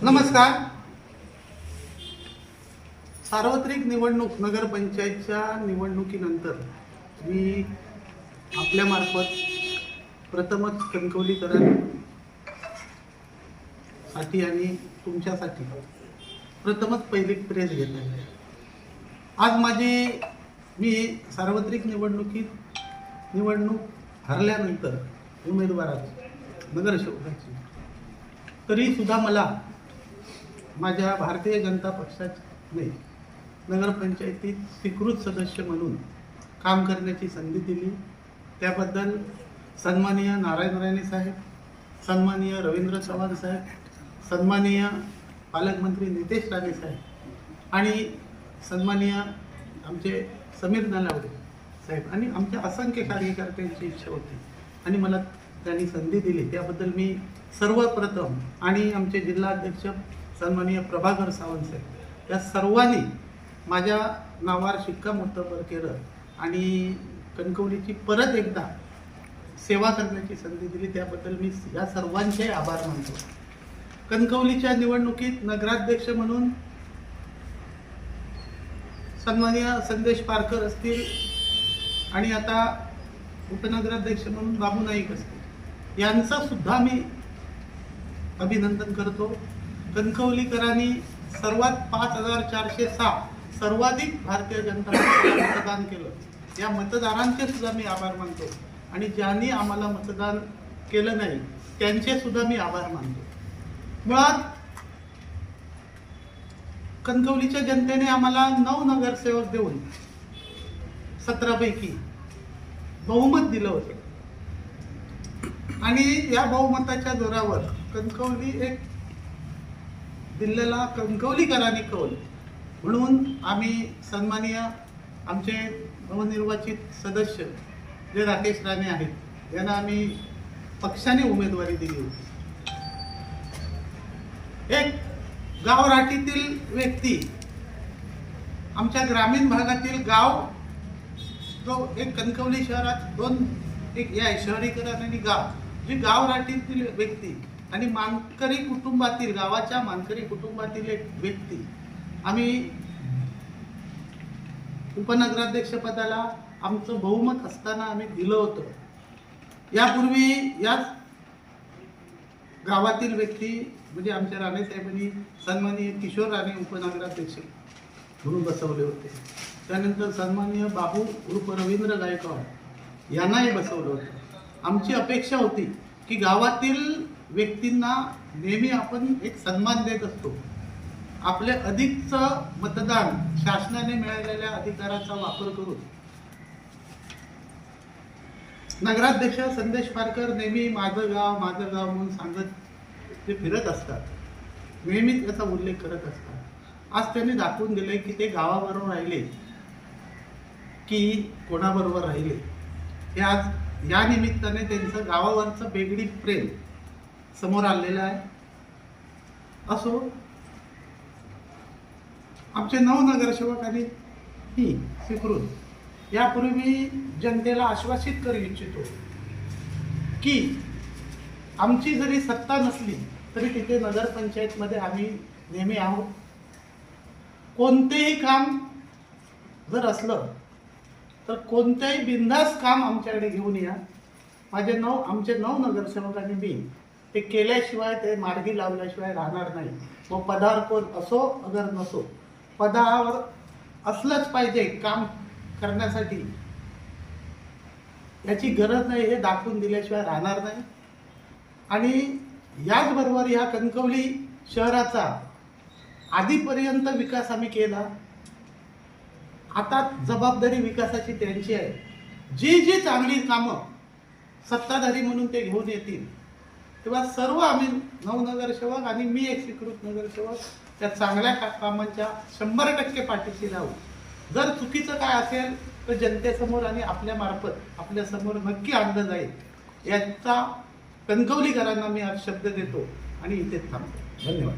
नमस्कार. सार्वत्रिक निवडणूक नगरपंचायतच्या निवडणुकीनंतर मी आपल्यामार्फत प्रथमच कणकवलीकरांसाठी आणि तुमच्यासाठी प्रथमच पहिली प्रेस घेत आहे. आज मी सार्वत्रिक निवडणूक हरल्यानंतर उमेदवाराची नगरसेवकाची तरी सुद्धा मला माझ्या भारतीय जनता पक्षाने नगरपंचायतीत स्वीकृत सदस्य म्हणून काम करण्याची संधी दिली. त्याबद्दल सन्माननीय नारायण राणे साहेब, सन्माननीय रवींद्र चव्हाण साहेब, सन्माननीय पालकमंत्री नितेश राणे साहेब आणि सन्माननीय आमचे समीर नलावडे साहेब आणि आमच्या असंख्य कार्यकर्त्यांची इच्छा होती आणि मला त्यांनी संधी दिली. त्याबद्दल मी सर्वप्रथम आणि आमचे जिल्हाध्यक्ष सन्माननीय प्रभाकर सावंत साहेब या सर्वांनी माझ्या नावावर शिक्कामोर्तब केलं आणि कणकवलीची परत एकदा सेवा करण्याची संधी दिली. त्याबद्दल मी या सर्वांचे आभार मानतो. कणकवलीच्या निवडणुकीत नगराध्यक्ष म्हणून सन्माननीय संदेश पारकर असतील आणि आता उपनगराध्यक्ष म्हणून बाबू नाईक असतील यांचा सुद्धा मी अभिनंदन करतो. कणकवलीकरांनी सर्वात 5406 सर्वाधिक भारतीय जनता पक्षाला मतदान केलं. या मतदारांचे सुद्धा मी आभार मानतो आणि ज्यांनी आम्हाला मतदान केलं नाही त्यांचे सुद्धा मी आभार मानतो. मुळात कणकवलीच्या जनतेने आम्हाला 9 नगरसेवक देऊन 17 पैकी बहुमत दिलं होतं आणि या बहुमताच्या जोरावर कणकवली एक दिल्लीला कणकवलीकरांनी कौल म्हणून आम्ही सन्माननीय आमचे नवनिर्वाचित सदस्य जे राकेश राणे आहेत यांना आम्ही पक्षाने उमेदवारी दिली होती. एक गावराटीतील व्यक्ती आमच्या ग्रामीण भागातील गाव जो एक कणकवली शहरात शहरीकरण आणि गाव जी गावराटीतील व्यक्ती आणि मानकरी कुटुंबातील गावाच्या मानकरी कुटुंबातील एक व्यक्ती आम्ही उपनगराध्यक्ष पदाला आमचं बहुमत असताना आम्ही दिलं होतं. यापूर्वी याच गावातील व्यक्ती म्हणजे आमच्या राणे साहेबांनी सन्माननीय किशोर राणे उपनगराध्यक्ष म्हणून बसवले होते. त्यानंतर सन्माननीय बाबू उर्फ रवींद्र गायकवाड यांनाही बसवलं होतं. आमची अपेक्षा होती की गावातील व्यक्तींना नेहमी आपण एक सन्मान देत असतो. आपले अधिकचं मतदान शासनाने मिळालेल्या अधिकाराचा वापर करून नगराध्यक्ष संदेश पारकर नेहमी माझं गाव म्हणून सांगत ते फिरत असतात, नेहमी त्याचा उल्लेख करत असतात. आज त्यांनी दाखवून दिले की ते गावाबरोबर राहिले की कोणाबरोबर राहिले हे आज या निमित्ताने त्यांचं गावावरचं वेगळी प्रेम समोर आलेलं आहे. असो, आमचे 9 नगरसेवकांनी ही स्वीकृत यापूर्वी मी जनतेला आश्वासित करू इच्छितो की आमची जरी सत्ता नसली तरी तिथे नगरपंचायतमध्ये आम्ही नेहमी आहोत. कोणतेही काम जर असलं तर कोणत्याही बिनधास्त काम आमच्याकडे घेऊन या. आमचे 9 नगरसेवकांनी मी ते केल्याशिवाय ते मार्गी लावल्याशिवाय राहणार नाही. मग पदावर कोण असो अगर नसो, पदावर असलंच पाहिजे काम करण्यासाठी, याची गरज नाही हे दाखवून दिल्याशिवाय राहणार नाही. आणि याचबरोबर या कणकवली शहराचा आधीपर्यंत विकास आम्ही केला. आता जबाबदारी विकासाची त्यांची आहे. जी चांगली कामं सत्ताधारी म्हणून ते घेऊन येतील तेव्हा सर्व आम्ही 9 नगरसेवक आणि मी एक स्वीकृत नगरसेवक त्या चांगल्या कामांच्या 100% पाठीशी राहू. जर चुकीचं काय असेल तर जनतेसमोर आणि आपल्यामार्फत आपल्यासमोर नक्की आणलं जाईल याचा कणकवलीकरांना मी आज शब्द देतो आणि इथेच थांबतो. धन्यवाद.